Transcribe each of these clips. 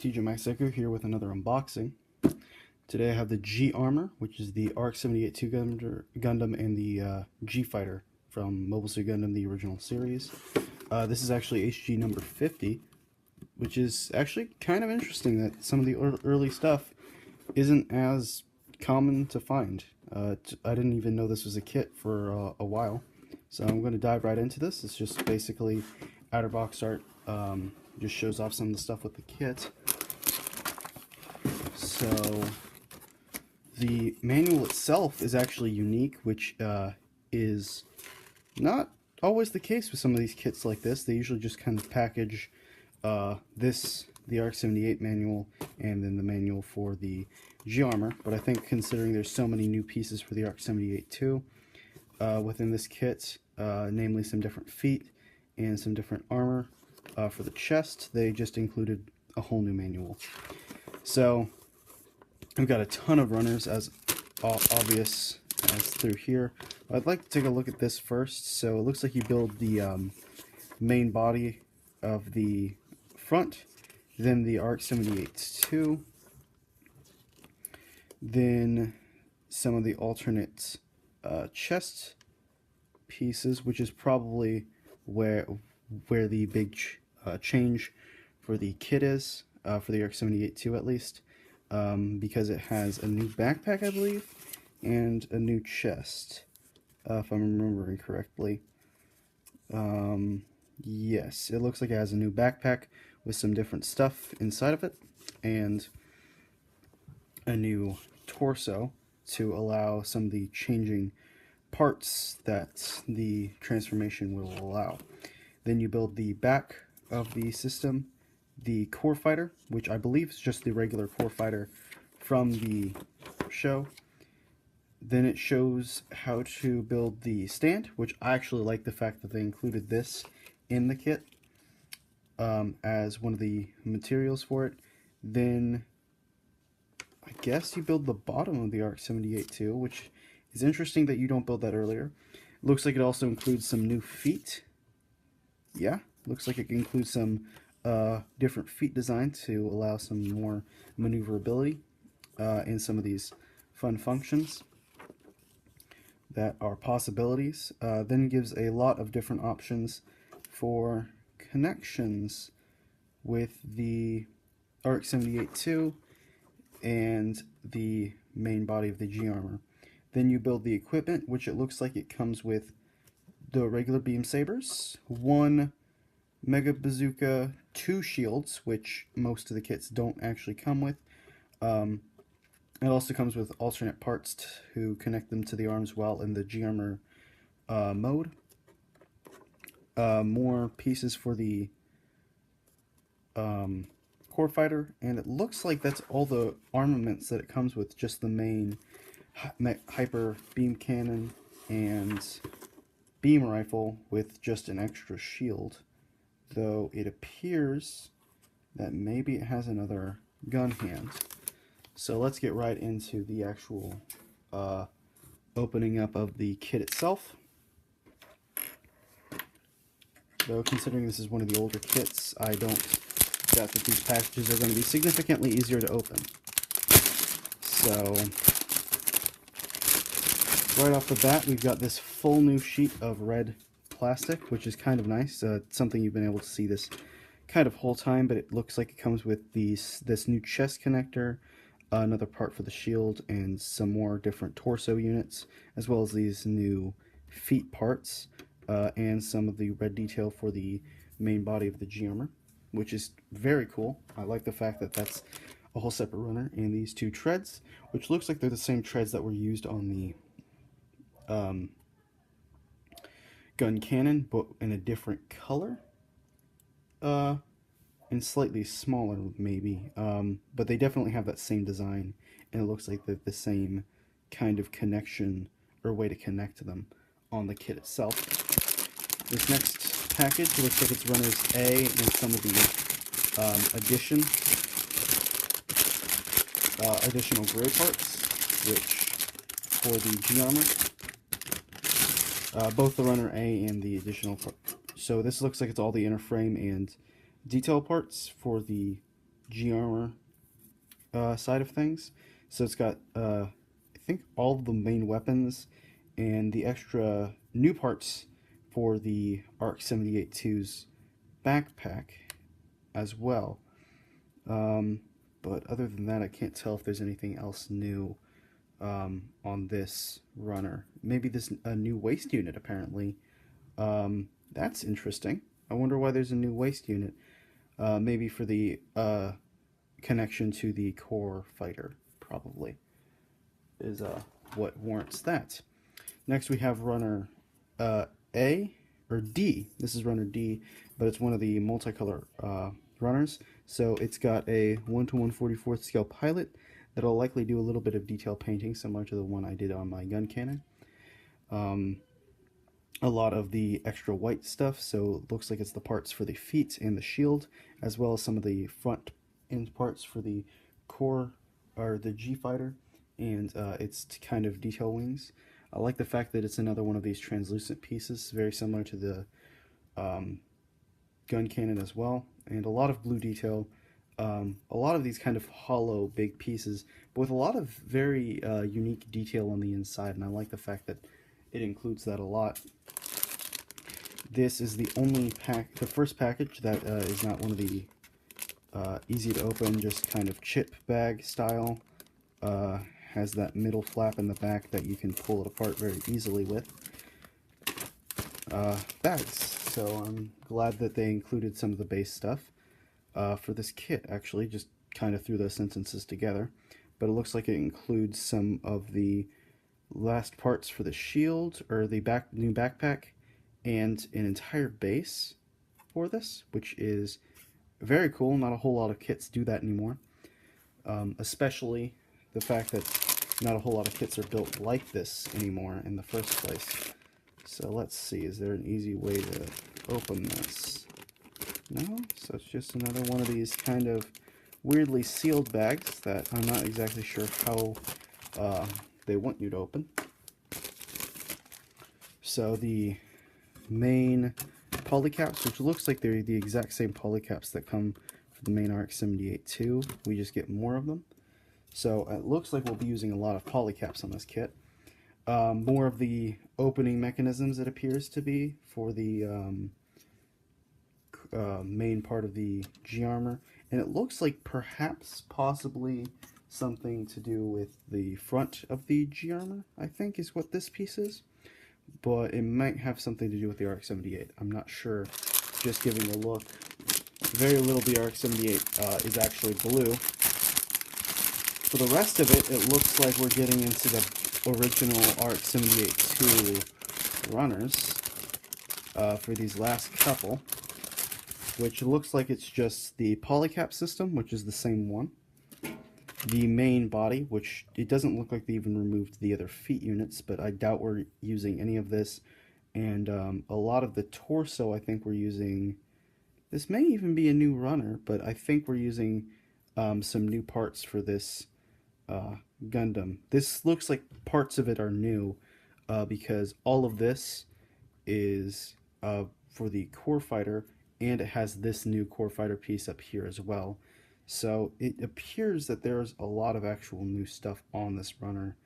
TJ Maxeku here with another unboxing. Today I have the G Armor, which is the RX-78-2 Gundam and the G Fighter from Mobile Suit Gundam, the original series. This is actually HG number 50, which is actually kind of interesting that some of the early stuff isn't as common to find. I didn't even know this was a kit for a while, so I'm going to dive right into this. It's just basically outer box art. Just shows off some of the stuff with the kit. So the manual itself is actually unique, which is not always the case with some of these kits like this. They usually just kind of package the RX-78 manual and then the manual for the G Armor. But I think considering there's so many new pieces for the RX-78-2 within this kit, namely some different feet and some different armor for the chest, they just included a whole new manual. So I've got a ton of runners, as obvious as through here. I'd like to take a look at this first. So it looks like you build the main body of the front, then the RX-78-2, then some of the alternate chest pieces, which is probably where the big change for the kit is, for the RX-78-2 at least, because it has a new backpack, I believe, and a new chest, if I'm remembering correctly. Yes, it looks like it has a new backpack with some different stuff inside of it, and a new torso to allow some of the changing parts that the transformation will allow. Then you build the back of the system, the core fighter, which I believe is just the regular core fighter from the show. Then it shows how to build the stand, which I actually like the fact that they included this in the kit as one of the materials for it. Then I guess you build the bottom of the RX-78-2, which is interesting that you don't build that earlier. Looks like it also includes some new feet. Yeah, looks like it includes some different feet design to allow some more maneuverability in some of these fun functions that are possibilities. Then gives a lot of different options for connections with the RX-78-2 and the main body of the G Armor. Then you build the equipment, which it looks like it comes with the regular beam sabers, one Mega Bazooka, 2 shields, which most of the kits don't actually come with. It also comes with alternate parts to connect them to the arms while in the G Armor mode. More pieces for the core fighter, and it looks like that's all the armaments that it comes with, just the main hyper beam cannon and beam rifle with just an extra shield, though it appears that maybe it has another gun hand. So let's get right into the actual opening up of the kit itself. Though considering this is one of the older kits, I don't doubt that these packages are going to be significantly easier to open. So right off the bat, we've got this full new sheet of red plastic, which is kind of nice. Something you've been able to see this kind of whole time, but it looks like it comes with this new chest connector, another part for the shield, and some more different torso units, as well as these new feet parts, and some of the red detail for the main body of the G Armor, which is very cool. I like the fact that that's a whole separate runner, and these 2 treads, which looks like they're the same treads that were used on the gun cannon, but in a different color, and slightly smaller maybe, but they definitely have that same design, and it looks like they're the same kind of connection or way to connect them on the kit itself. This next package looks like it's runners A and some of the additional gray parts, which for the G Armor, both the runner A and the additional part. So this looks like it's all the inner frame and detail parts for the G-armor side of things. So it's got, I think, all of the main weapons and the extra new parts for the RX-78-2's backpack as well. But other than that, I can't tell if there's anything else new on this runner. Maybe this a new waist unit, apparently. That's interesting. I wonder why there's a new waist unit. Maybe for the connection to the core fighter, probably, is what warrants that. Next we have runner A, or D. This is runner D, but it's one of the multicolor runners. So it's got a 1:144 scale pilot that'll likely do a little bit of detail painting, similar to the one I did on my gun cannon. A lot of the extra white stuff, so it looks like it's the parts for the feet and the shield, as well as some of the front end parts for the core, or the G fighter, and its kind of detail wings. I like the fact that it's another one of these translucent pieces, very similar to the gun cannon as well, and a lot of blue detail. A lot of these kind of hollow big pieces, but with a lot of very unique detail on the inside, and I like the fact that it includes that a lot. This is the first package that is not one of the easy to open, just kind of chip bag style. Has that middle flap in the back that you can pull it apart very easily with. Bags. So I'm glad that they included some of the base stuff for this kit, actually. Just kind of threw those sentences together. But it looks like it includes some of the last parts for the shield, or the new backpack, and an entire base for this, which is very cool. Not a whole lot of kits do that anymore. Especially the fact that not a whole lot of kits are built like this anymore in the first place. So let's see, is there an easy way to open this? No? So it's just another one of these kind of weirdly sealed bags that I'm not exactly sure how they want you to open. So the main polycaps, which looks like they're the exact same polycaps that come for the main RX-78-2, we just get more of them. So it looks like we'll be using a lot of polycaps on this kit. More of the opening mechanisms, it appears to be, for the main part of the G-armor. And it looks like perhaps, possibly, something to do with the front of the G-armor, I think, is what this piece is. But it might have something to do with the RX-78. I'm not sure. Just giving a look. Very little of the RX-78 is actually blue. For the rest of it, it looks like we're getting into the original RX-78-2 runners for these last couple, which looks like it's just the polycap system, which is the same one, the main body, which it doesn't look like they even removed the other feet units, but I doubt we're using any of this, and a lot of the torso, I think we're using. This may even be a new runner, but I think we're using some new parts for this Gundam. This looks like parts of it are new because all of this is for the core fighter, and it has this new core fighter piece up here as well. So it appears that there's a lot of actual new stuff on this runner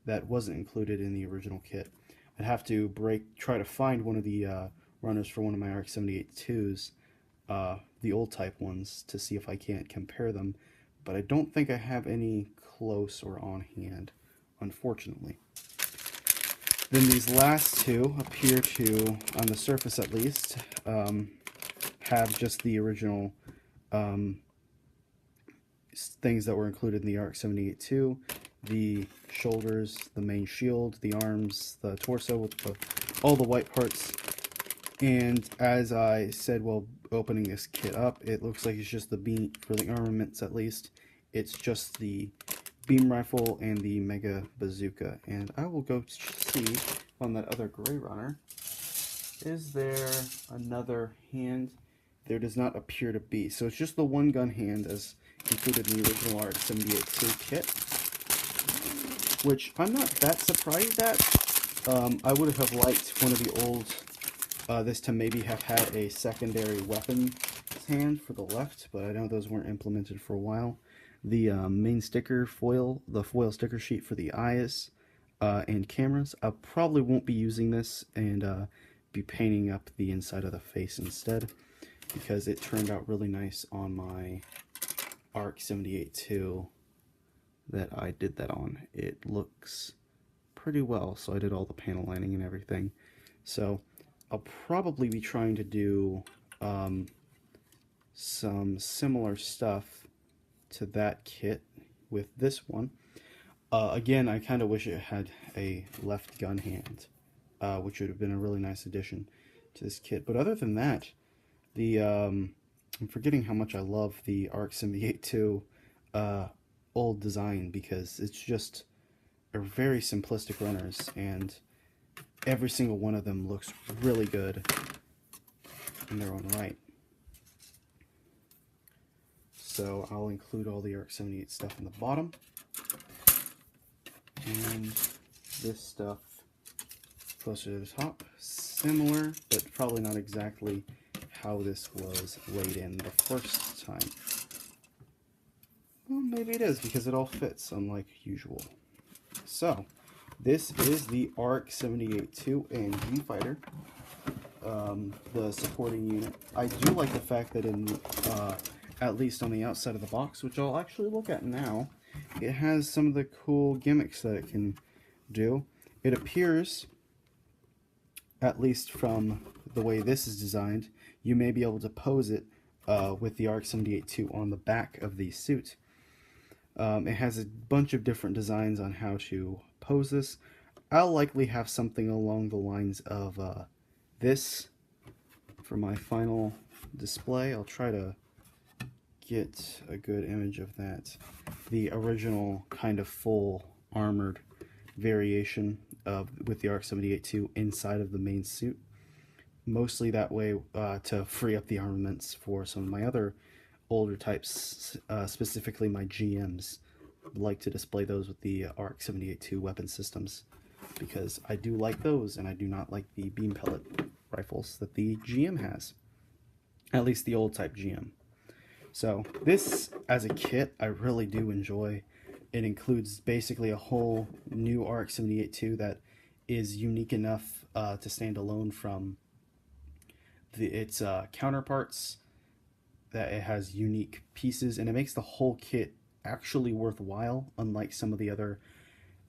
that wasn't included in the original kit. I'd have to try to find one of the runners for one of my RX-78-2s, the old type ones, to see if I can't compare them, but I don't think I have any close or on hand, unfortunately. Then these last two appear to, on the surface at least, have just the original things that were included in the RX-78-2, the shoulders, the main shield, the arms, the torso with all the white parts. And as I said while opening this kit up, it looks like it's just the beam, for the armaments at least, it's just the beam rifle and the mega bazooka. And I will go see on that other gray runner, is there another hand? There does not appear to be. So it's just the one gun hand as included in the original RX-78-2 kit, which I'm not that surprised at. I would have liked one of the old, this to maybe have had a secondary weapon left hand for the left, but I know those weren't implemented for a while. The main sticker foil, the foil sticker sheet for the eyes and cameras. I probably won't be using this and be painting up the inside of the face instead, because it turned out really nice on my RX-78-2 that I did that on. It looks pretty well, so I did all the panel lining and everything. So I'll probably be trying to do some similar stuff to that kit with this one. Again, I kind of wish it had a left gun hand, which would have been a really nice addition to this kit. But other than that, the I'm forgetting how much I love the RX-78-2 old design, because it's just are very simplistic runners, and every single one of them looks really good in their own right. So I'll include all the RX-78 stuff in the bottom, and this stuff closer to the top. Similar, but probably not exactly how this was laid in the first time. Well, maybe it is, because it all fits, unlike usual. So, this is the RX-78-2 and G-Fighter, the supporting unit. I do like the fact that at least on the outside of the box, which I'll actually look at now, it has some of the cool gimmicks that it can do. It appears, at least from the way this is designed, you may be able to pose it with the RX-78-2 on the back of the suit. It has a bunch of different designs on how to pose this. I'll likely have something along the lines of this for my final display. I'll try to get a good image of that. The original kind of full armored variation with the RX-78-2 inside of the main suit. Mostly that way to free up the armaments for some of my other older types, specifically my GMs. Like to display those with the RX-78-2 weapon systems, because I do like those, and I do not like the beam pellet rifles that the GM has, at least the old type GM. So this, as a kit, I really do enjoy. It includes basically a whole new RX-78-2 that is unique enough to stand alone from its counterparts, that it has unique pieces, and it makes the whole kit actually worthwhile, unlike some of the other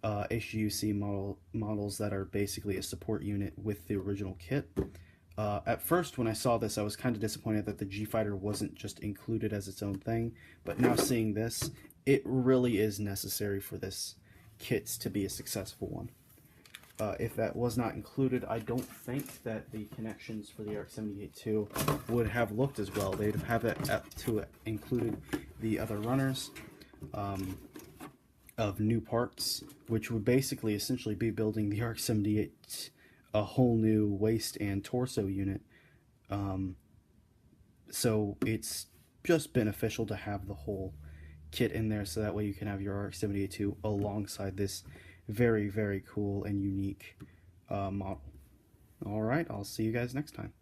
HGUC models that are basically a support unit with the original kit. At first, when I saw this, I was kind of disappointed that the G-Fighter wasn't just included as its own thing, but now seeing this, it really is necessary for this kit to be a successful one. If that was not included, I don't think that the connections for the RX-78-2 would have looked as well. They'd have it to included the other runners of new parts, which would basically essentially be building the RX-78 a whole new waist and torso unit. So it's just beneficial to have the whole kit in there, so that way you can have your RX-78-2 alongside this very, very cool and unique model. Alright, I'll see you guys next time.